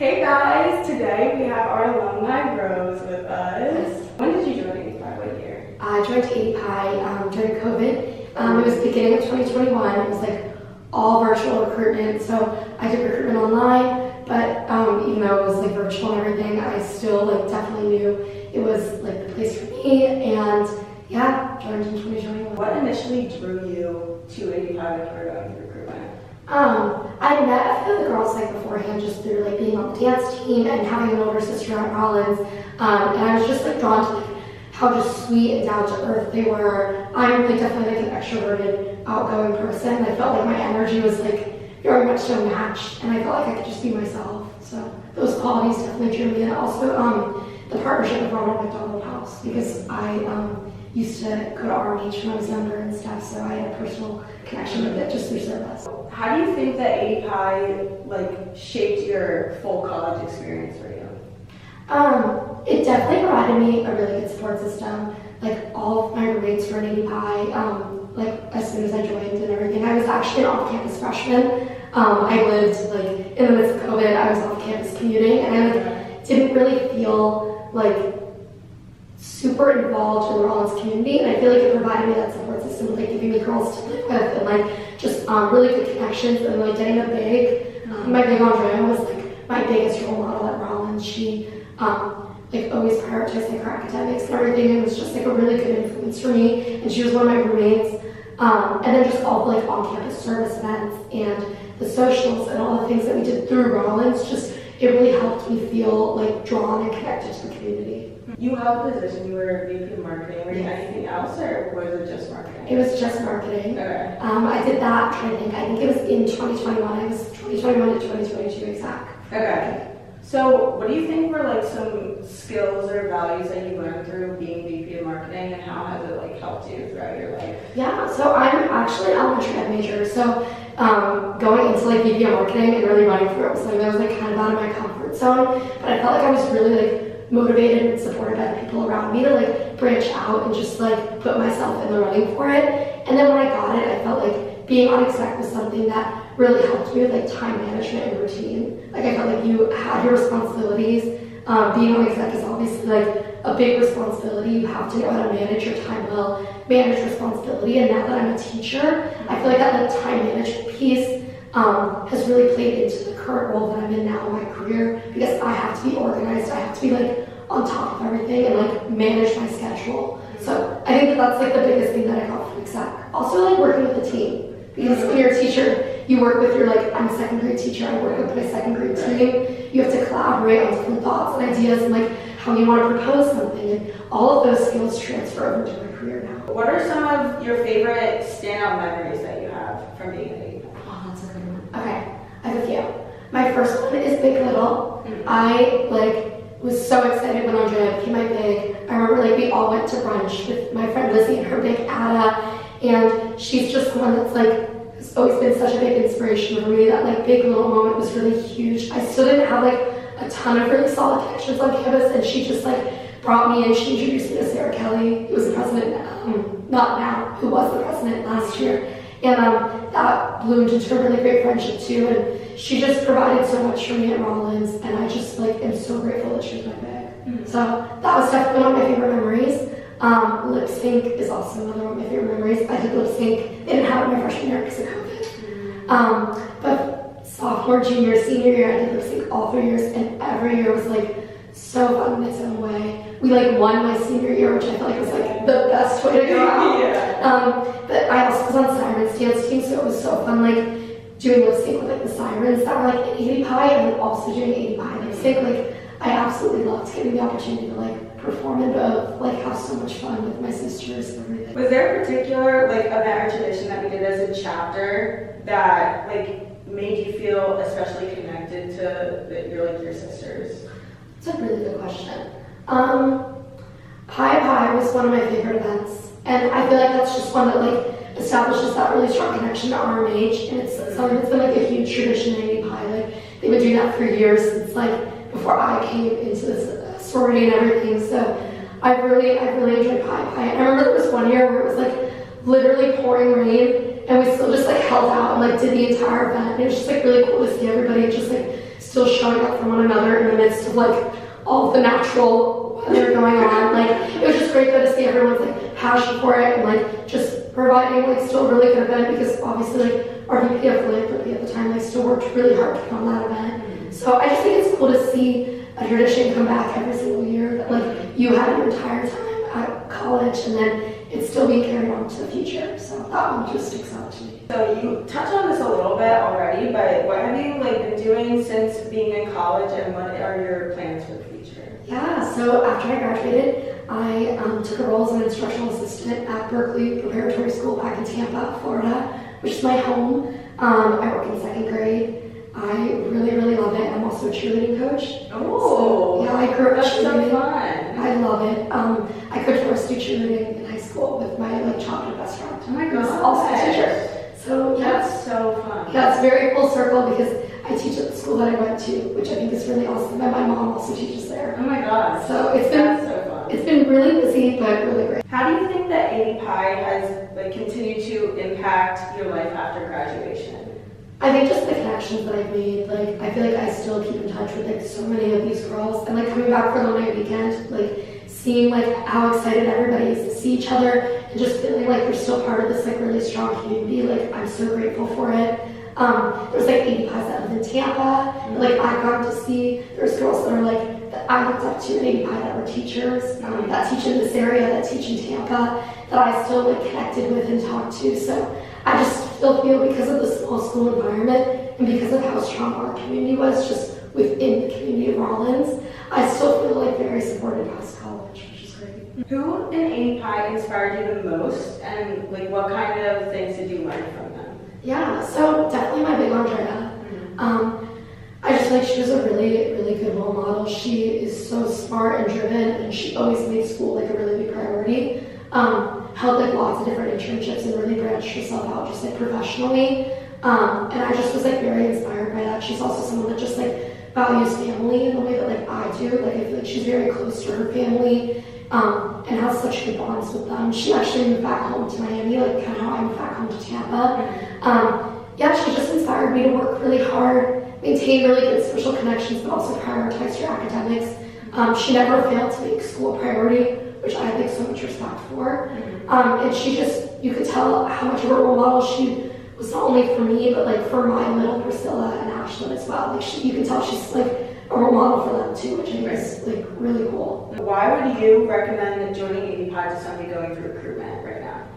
Hey guys, today we have our alumni Rose with us. When did you join ADPI? What year? I joined ADPI during COVID. It was the beginning of 2021. It was like all virtual recruitment. So I did recruitment online, but even though it was like virtual and everything, I still like definitely knew it was like the place for me. And yeah, joined in 2021. What initially drew you to ADPI when you were going through recruitment? I met a few of the girls like beforehand just through like being on the dance team and having an older sister at Rollins. And I was just like drawn to like how just sweet and down to earth they were. I'm like definitely like an extroverted, outgoing person. I felt like my energy was like very much so matched, and I felt like I could just be myself. So those qualities definitely drew me in. Also, the partnership with Ronald McDonald House, because I used to go to RMH when I was younger and stuff, so I had a personal connection with it just through service. How do you think that ADPI like shaped your full college experience for you? It definitely provided me a really good support system. Like all of my roommates were in ADPI, like as soon as I joined and everything. I was actually an off-campus freshman. I lived like in the midst of COVID. I was off-campus commuting, and I like didn't really feel like super involved in the Rollins community, and I feel like it provided me that support system, like giving me girls to live with and like just really good connections. And like getting a big, my big Andrea was like my biggest role model at Rollins. She like always prioritized like her academics and everything, and was just like a really good influence for me. And she was one of my roommates. And then just all the like on-campus service events and the socials and all the things that we did through Rollins, just it really helped me feel like drawn and connected to the community. You held a position, you were VP of marketing. Were you anything else, or was it just marketing? It was just marketing. Okay. I did that, I think it was in 2021. It was 2021 to 2022 exact. Okay. So what do you think were like some skills or values that you learned through being VP of marketing, and how has it like helped you throughout your life? Yeah, so I'm actually an elementary ed major, so going into like VP of marketing and really running for it was something that was like kind of out of my comfort zone, but I felt like I was really like motivated and supported by the people around me to like branch out and just like put myself in the running for it. And then when I got it, I felt like being on exec was something that really helped me with like time management and routine. Like I felt like you had your responsibilities. Being on exec is obviously like a big responsibility. You have to know how to manage your time well, manage responsibility. And now that I'm a teacher, I feel like that like time management piece has really played into the current role that I'm in now in my career, because I have to be organized. I have to be like on top of everything and like manage my schedule. So I think that that's like the biggest thing that I got from exec. Also like working with a team, because when you're a teacher, you work with your like, I'm a second grade teacher, I work with my second grade team. You have to collaborate on different thoughts and ideas and like how you want to propose something, and all of those skills transfer over to my career now. What are some of your favorite standout memories that you have from being at ADPI? Oh, that's a good one. Okay, I have a few. My first one is Big Little. I like was so excited when Andrea became my big. I remember like we all went to brunch with my friend Lizzie and her big Ada, and she's just one that's like has always been such a big inspiration for me. That like Big Little moment was really huge. I still didn't have like a ton of really solid connections on campus, and she just like brought me in. She introduced me to Sarah Kelly, who was the president, not now, who was the president last year. And that bloomed into a really great friendship too. And she just provided so much for me at Rollins, and I just like am so grateful that she was my big. So that was definitely one of my favorite memories. Lip sync is also another one of my favorite memories. I did lip sync. They didn't have it my freshman year because of COVID. But sophomore, junior, senior year, I did lip sync all 3 years, and every year was like so fun in its own way. We like won my senior year, which I felt like was like the best way to go out. But I also was on Sirens dance team, so it was so fun like doing lip sync with like the Sirens that were like in ADPI, and like also doing ADPI lip sync. Like I absolutely loved getting the opportunity to like perform in both, like have so much fun with my sisters and everything. Was there a particular like event or tradition that we did as a chapter that like made you feel especially connected to your sisters? That's a really good question. Pi was one of my favorite events, and I feel like that's just one that like establishes that really strong connection to RMH, and it's something that's been like a huge tradition in ADPI. Like they've been doing that for years since like before I came into this sorority and everything. So I really enjoyed Pi. And I remember there was one year where it was like literally pouring rain, and we still just like held out and like did the entire event. And it was just like really cool to see everybody just like still showing up for one another in the midst of like all of the natural weather going on. Like it was just great though to see everyone's like passion for it and like just providing like still a really good event, because obviously like our VP of philanthropy at the time like still worked really hard to put on that event. So I just think it's cool to see a tradition come back every single year that like you had your entire time at college, and then it's still being carried on to the future. So that one just sticks out to me. So you touched on this a little bit already, but what have you like been doing since being in college, and what are your plans for the future? Yeah, so after I graduated, I took a role as an instructional assistant at Berkeley Preparatory School back in Tampa, Florida, which is my home. I work in second grade. I really love it. I'm also a cheerleading coach. Oh, so, yeah, I grew up that's cheerleading. so fun. I love it. I coached varsity cheerleading in high school with my like childhood best friend. Oh my who's god, also a teacher. So yeah, that's so fun. yeah, it's very full circle because I teach at the school that I went to, which I think is really awesome. And my mom also teaches there. Oh my god. So it's that's so fun. it's been really busy, but really great. How do you think that AD Pi has like continued to impact your life after graduation? I think just the connections that I've made, like I feel like I still keep in touch with like so many of these girls, and like coming back for Alumni weekend, like seeing like how excited everybody is to see each other, and just feeling like we're still part of this like really strong community. Like I'm so grateful for it. There's like 80 pies that live in Tampa, and, like I got to see. There's girls that are like that I looked up to in 80 pie that were teachers that teach in this area, that teach in Tampa, that I still like connected with and talked to. So I just still feel, because of the small school environment and because of how strong our community was just within the community of Rollins, I still feel like very supported past college, which is great. Who in AD Pi inspired you the most, and like what kind of things did you learn from them? Yeah, so definitely my big Andrea. I just feel like she was a really good role model. She is so smart and driven, and she always made school like a really big priority. Held like lots of different internships and really branched herself out just like professionally. And I just was like very inspired by that. She's also someone that just like values family in the way that like I do. Like I feel like she's very close to her family and has such good bonds with them. She actually moved back home to Miami, like kind of how I moved back home to Tampa. Yeah, she just inspired me to work really hard, maintain really good social connections, but also prioritize your academics. She never failed to make school a priority, which I have like so much respect for. And she just, you could tell how much of a role model she was, not only for me, but like for my little Priscilla and Ashlyn as well. Like you can tell she's like a role model for them too, which I think is like really cool. Why would you recommend joining AD Pi to somebody going through recruitment right now?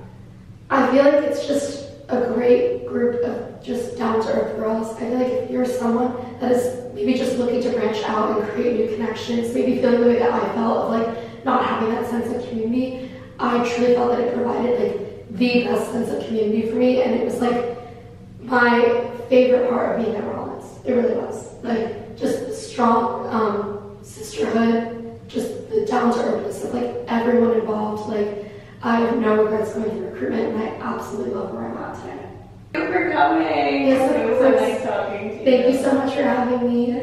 I feel like it's just a great group of just down-to-earth girls. I feel like if you're someone that is maybe just looking to branch out and create new connections, maybe feeling the way that I felt of like not having that sense of community, I truly felt that it provided like the best sense of community for me, and it was like my favorite part of being at Rollins. It really was. Like just the strong sisterhood, just the down-to-earthness of like everyone involved. Like I have no regrets going through recruitment, and I absolutely love where I'm at today. Thank you for coming. Yes, it was of so course. nice talking to you. Thank you so much for having me.